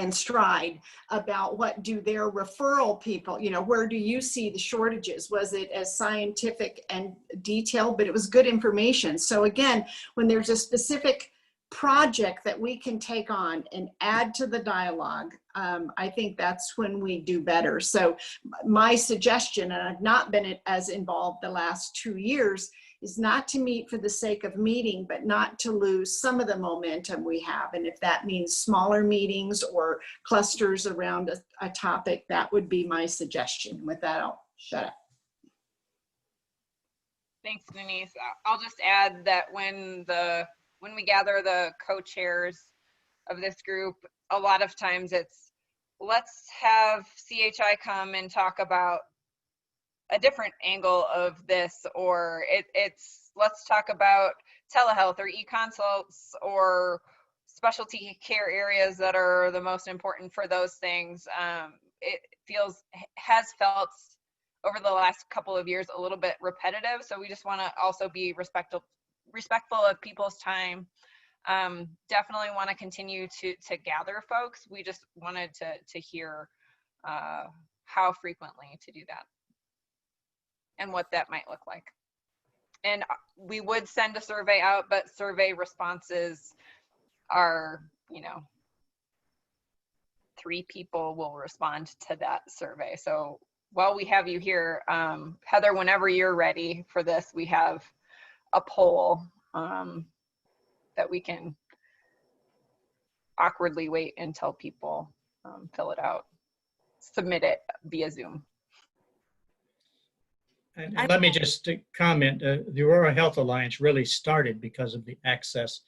Stride about what do their referral people, you know, where do you see the shortages? Was it as scientific and detailed, but it was good information. So again, when there's a specific project that we can take on and add to the dialogue, I think that's when we do better. So my suggestion, and I've not been as involved the last 2 years, is not to meet for the sake of meeting, but not to lose some of the momentum we have. And if that means smaller meetings or clusters around a topic, that would be my suggestion. With that, I'll shut up. Thanks, Denise. I'll just add that when we gather the co-chairs of this group, a lot of times it's, let's have CHI come and talk about a different angle of this, or it's let's talk about telehealth or e-consults or specialty care areas that are the most important for those things. It has felt over the last couple of years a little bit repetitive, so we just want to also be respectful of people's time. Definitely want to continue to gather folks. We just wanted to hear how frequently to do that and what that might look like. And we would send a survey out, but survey responses are, you know, 3 people will respond to that survey. So while we have you here, Heather, whenever you're ready for this, we have a poll that we can awkwardly wait until people fill it out, submit it via Zoom. And let me just comment, the Aurora Health Alliance really started because of the access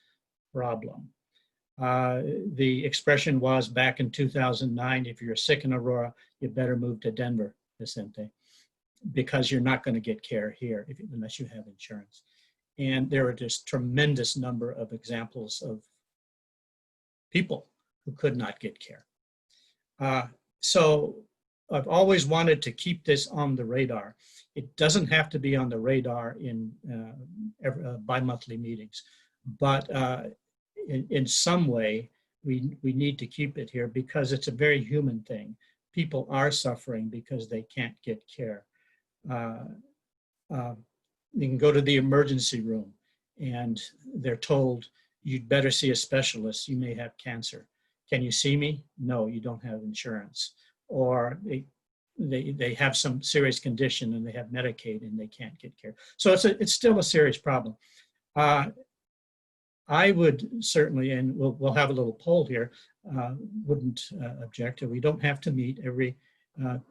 problem. The expression was back in 2009, if you're sick in Aurora, you better move to Denver, Vicente, because you're not going to get care here unless you have insurance. And there are just tremendous number of examples of people who could not get care. So I've always wanted to keep this on the radar. It doesn't have to be on the radar in bi-monthly meetings, but in some way, we need to keep it here because it's a very human thing. People are suffering because they can't get care. You can go to the emergency room and they're told, you'd better see a specialist, you may have cancer. Can you see me? No, you don't have insurance. Or they have some serious condition and they have Medicaid and they can't get care. So it's still a serious problem. I would certainly, and we'll have a little poll here, wouldn't object to, we don't have to meet every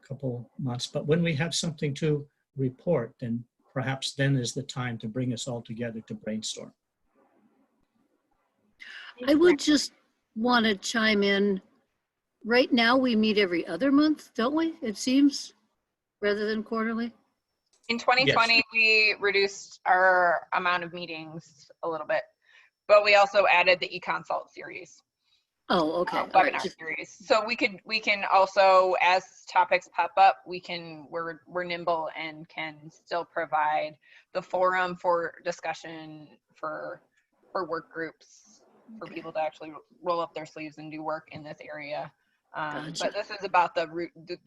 couple months, but when we have something to report, then perhaps then is the time to bring us all together to brainstorm. I would just want to chime in. Right now, we meet every other month, don't we? It seems, rather than quarterly. In 2020, yes. We reduced our amount of meetings a little bit, but we also added the EConsult series. Oh, okay. Webinar series. So we can also, as topics pop up, we're nimble and can still provide the forum for discussion for work groups, for people to actually roll up their sleeves and do work in this area. Gotcha. But this is about the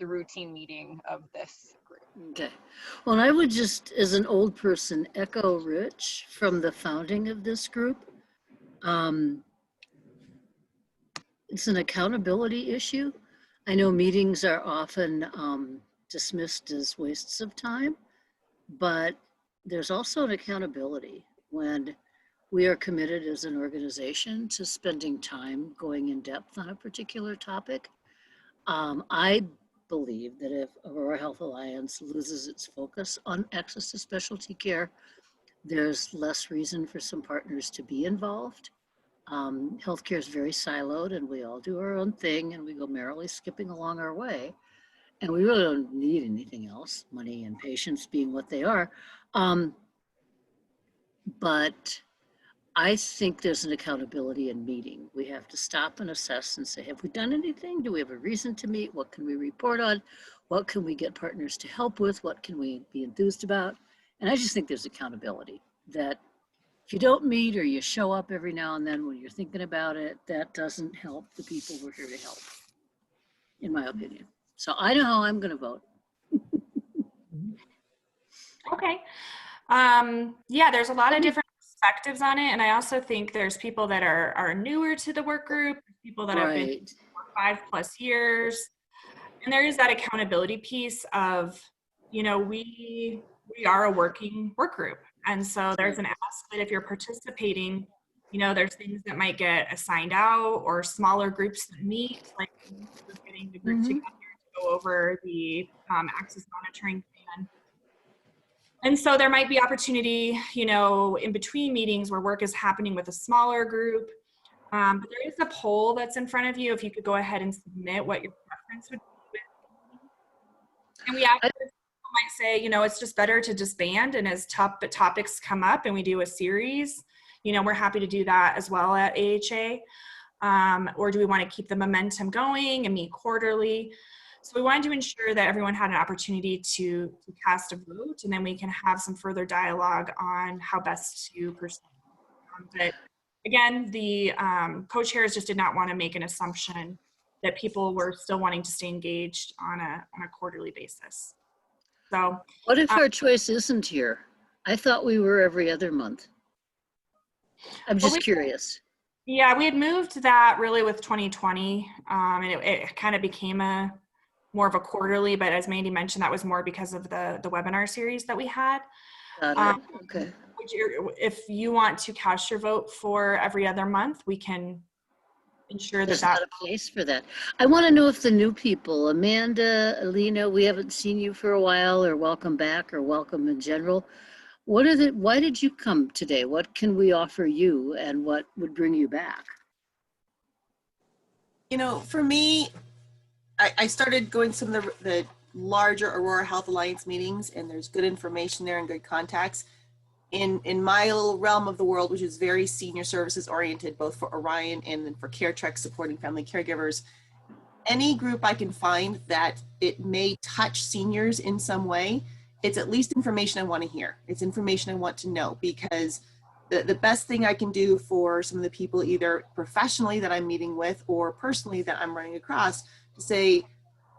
routine meeting of this group. Okay. Well, and I would just, as an old person, echo Rich from the founding of this group. It's an accountability issue. I know meetings are often dismissed as wastes of time, but there's also an accountability when we are committed as an organization to spending time going in depth on a particular topic. I believe that if Aurora Health Alliance loses its focus on access to specialty care, there's less reason for some partners to be involved. Healthcare is very siloed and we all do our own thing and we go merrily skipping along our way. And we really don't need anything else, money and patients being what they are. But I think there's an accountability in meeting. We have to stop and assess and say, have we done anything? Do we have a reason to meet? What can we report on? What can we get partners to help with? What can we be enthused about? And I just think there's accountability that if you don't meet or you show up every now and then when you're thinking about it, that doesn't help the people we're here to help, in my opinion. So I know how I'm going to vote. Okay. Yeah, there's a lot of different perspectives on it. And I also think there's people that are newer to the work group, people that have been for 5+ years. And there is that accountability piece of, you know, we are a working work group. And so there's an ask that if you're participating, you know, there's things that might get assigned out or smaller groups that meet, like getting the group together to go over the access monitoring plan. And so there might be opportunity, you know, in between meetings where work is happening with a smaller group. But there is a poll that's in front of you. If you could go ahead and submit what your preference would be. And we actually might say, you know, it's just better to disband, and as topics come up and we do a series, you know, we're happy to do that as well at AHA. Or do we want to keep the momentum going and meet quarterly? So we wanted to ensure that everyone had an opportunity to cast a vote, and then we can have some further dialogue on how best to proceed. But again, the co-chairs just did not want to make an assumption that people were still wanting to stay engaged on a quarterly basis. So what if our choice isn't here? I thought we were every other month. I'm just curious. Yeah, we had moved that really with 2020, and it kind of became more of a quarterly, but as Mandy mentioned, that was more because of the webinar series that we had. Okay. If you want to cast your vote for every other month, we can ensure There's that not a place for that. I want to know if the new people, Amanda, Alina, we haven't seen you for a while, or welcome back, or welcome in general. Why did you come today? What can we offer you, and what would bring you back? You know, for me, I started going to some of the larger Aurora Health Alliance meetings, and there's good information there and good contacts. In my little realm of the world, which is very senior services oriented, both for Orion and then for CareTrex supporting family caregivers, any group I can find that it may touch seniors in some way, it's at least information I want to hear. It's information I want to know, because the best thing I can do for some of the people, either professionally that I'm meeting with or personally that I'm running across, to say,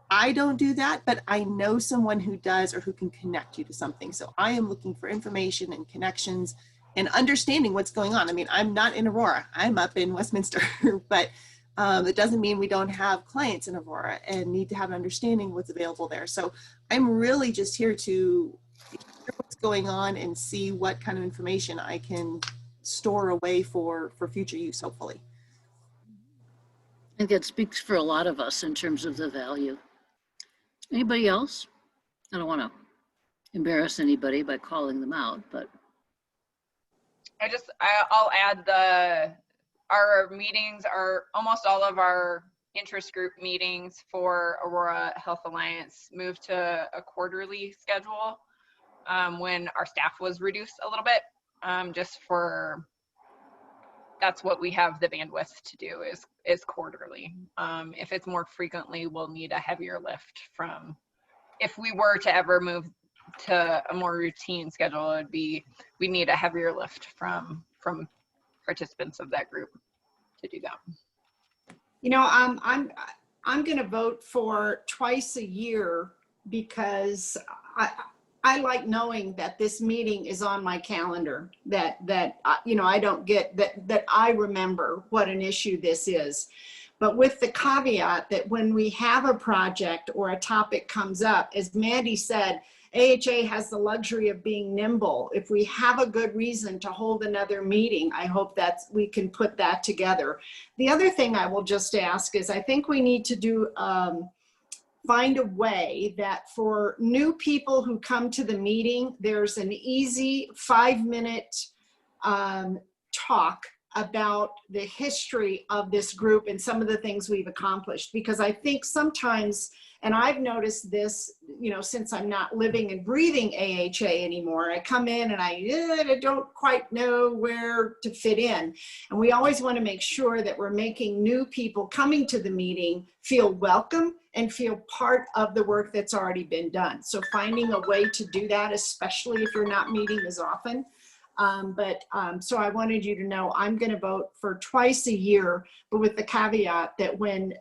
I don't do that, but I know someone who does, or who can connect you to something. So I am looking for information and connections and understanding what's going on. I mean, I'm not in Aurora, I'm up in Westminster, but it doesn't mean we don't have clients in Aurora and need to have an understanding of what's available there. So I'm really just here to hear what's going on and see what kind of information I can store away for future use, hopefully. I think that speaks for a lot of us in terms of the value. Anybody else? I don't want to embarrass anybody by calling them out, but I'll add our meetings are almost all of our interest group meetings for Aurora Health Alliance moved to a quarterly schedule when our staff was reduced a little bit, that's what we have the bandwidth to do is quarterly. If it's more frequently, we'll need a heavier lift from, if we were to ever move to a more routine schedule, it would be, we need a heavier lift from participants of that group to do that. You know, I'm going to vote for twice a year because I like knowing that this meeting is on my calendar, that you know, I don't get that I remember what an issue this is. But with the caveat that when we have a project or a topic comes up, as Mandy said, AHA has the luxury of being nimble. If we have a good reason to hold another meeting, I hope that we can put that together. The other thing I will just ask is I think we need to do find a way that for new people who come to the meeting, there's an easy 5-minute talk about the history of this group and some of the things we've accomplished. Because I think sometimes, and I've noticed this, you know, since I'm not living and breathing AHA anymore, I come in and I don't quite know where to fit in. And we always want to make sure that we're making new people coming to the meeting feel welcome and feel part of the work that's already been done. So finding a way to do that, especially if you're not meeting as often. So I wanted you to know I'm going to vote for twice a year, but with the caveat that when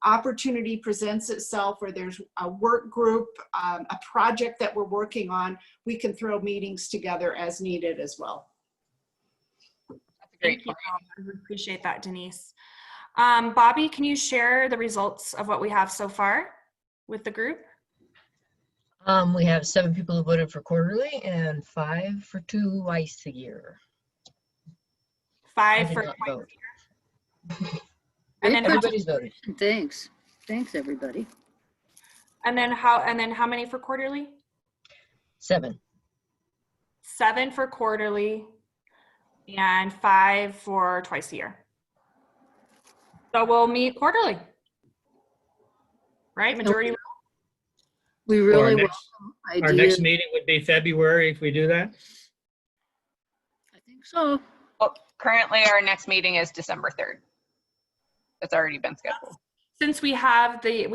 opportunity presents itself or there's a work group, a project that we're working on, we can throw meetings together as needed as well. Thank you. I appreciate that, Denise. Bobby, can you share the results of what we have so far with the group? We have 7 people who voted for quarterly and 5 for twice a year. 5 for twice vote. a year. And then everybody's voted. Thanks everybody. And then how many for quarterly? 7. 7 for quarterly and 5 for twice a year. So we'll meet quarterly, right? Majority. We really will. Our next meeting would be February if we do that. I think so. Well, currently our next meeting is December 3rd. It's already been scheduled. Since we had the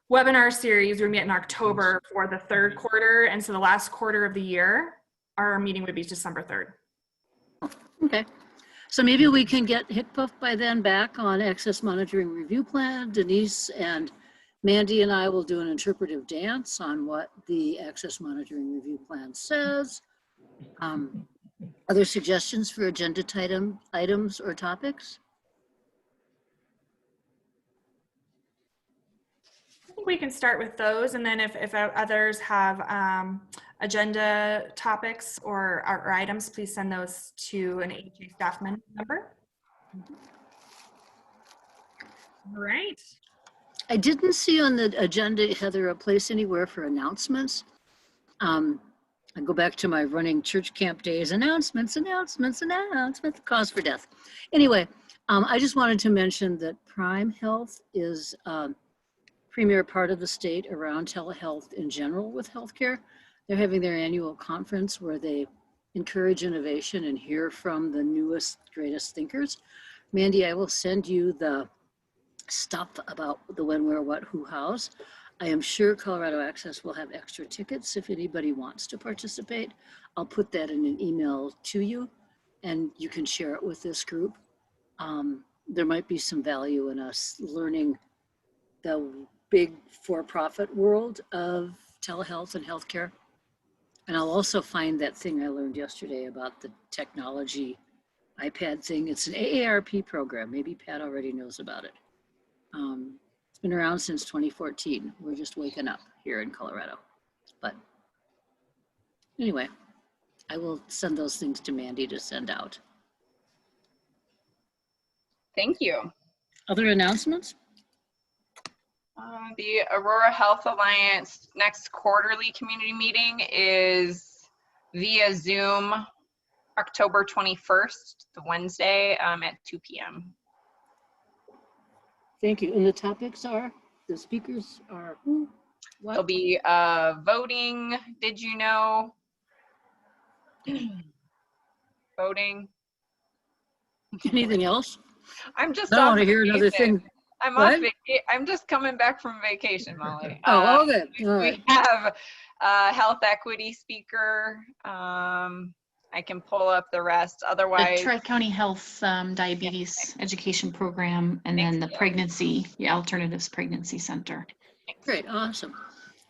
webinar series, we met in October for the 3rd quarter, and so the last quarter of the year, our meeting would be December 3rd. Okay. So maybe we can get HCPF by then back on access monitoring review plan. Denise and Mandy and I will do an interpretive dance on what the access monitoring review plan says. Other suggestions for agenda items or topics? I think we can start with those, and then if others have agenda topics or items, please send those to an AHA staff member. All right. I didn't see on the agenda, Heather, a place anywhere for announcements. I go back to my running church camp days, announcements, cause for death. Anyway, I just wanted to mention that Prime Health is a premier part of the state around telehealth in general with healthcare. They're having their annual conference where they encourage innovation and hear from the newest, greatest thinkers. Mandy, I will send you the stuff about the when, where, what, who, hows. I am sure Colorado Access will have extra tickets if anybody wants to participate. I'll put that in an email to you and you can share it with this group. There might be some value in us learning the big for-profit world of telehealth and healthcare. And I'll also find that thing I learned yesterday about the technology iPad thing. It's an AARP program. Maybe Pat already knows about it. It's been around since 2014. We're just waking up here in Colorado. But anyway, I will send those things to Mandy to send out. Thank you. Other announcements? The Aurora Health Alliance next quarterly community meeting is via Zoom, October 21st, the Wednesday at 2 p.m. Thank you. And the topics are, the speakers are who? What? There'll be voting, did you know? Voting. Anything else? I'm just I don't off want to hear another vacation. thing. I'm What? off vacation. I'm just coming back from vacation, Molly. Oh, okay. All We right. have a health equity speaker, I can pull up the rest. The Otherwise, Tri-County Health Diabetes Education Program, and then the pregnancy, the Alternatives Pregnancy Center. Great, awesome.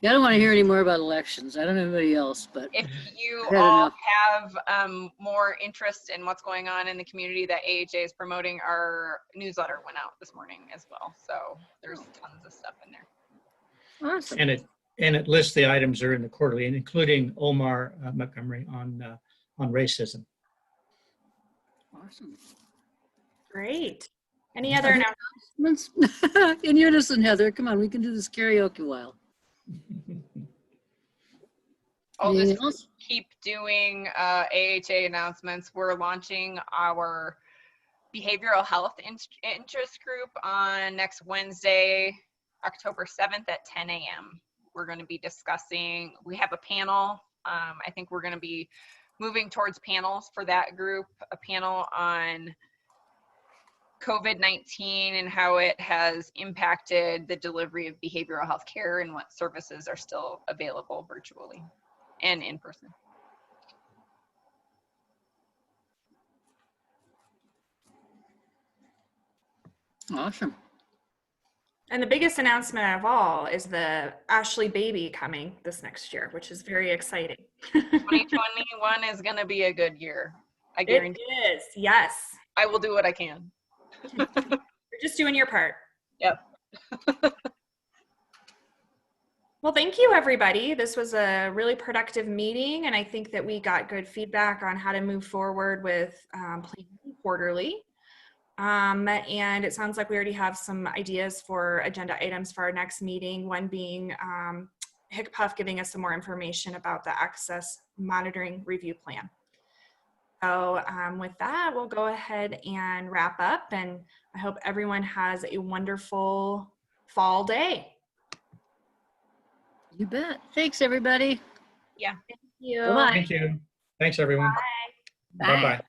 Yeah, I don't want to hear any more about elections. I don't know anybody else, but if you I've had all enough. have more interest in what's going on in the community that AHA is promoting, our newsletter went out this morning as well. So there's tons of stuff in there. Awesome. And it lists the items that are in the quarterly, and including Omar Montgomery on racism. Awesome. Great. Any other announcements? In unison, Heather. Come on, we can do this karaoke while. I'll Anything just else? keep doing AHA announcements. We're launching our behavioral health interest group on next Wednesday, October 7th at 10 a.m. We're going to be discussing, we have a panel. I think we're going to be moving towards panels for that group, a panel on COVID-19 and how it has impacted the delivery of behavioral health care and what services are still available virtually and in person. Awesome. And the biggest announcement of all is the Ashley baby coming this next year, which is very exciting. 2021 is going to be a good year. I guarantee. It is, yes. I will do what I can. You're just doing your part. Yep. Well, thank you, everybody. This was a really productive meeting, and I think that we got good feedback on how to move forward with planning quarterly. And it sounds like we already have some ideas for agenda items for our next meeting, one being HCPF giving us some more information about the access monitoring review plan. So with that, we'll go ahead and wrap up, and I hope everyone has a wonderful fall day. You bet. Thanks, everybody. Yeah. Thank you. Bye-bye. Thank you. Thanks, everyone. Bye. Bye-bye.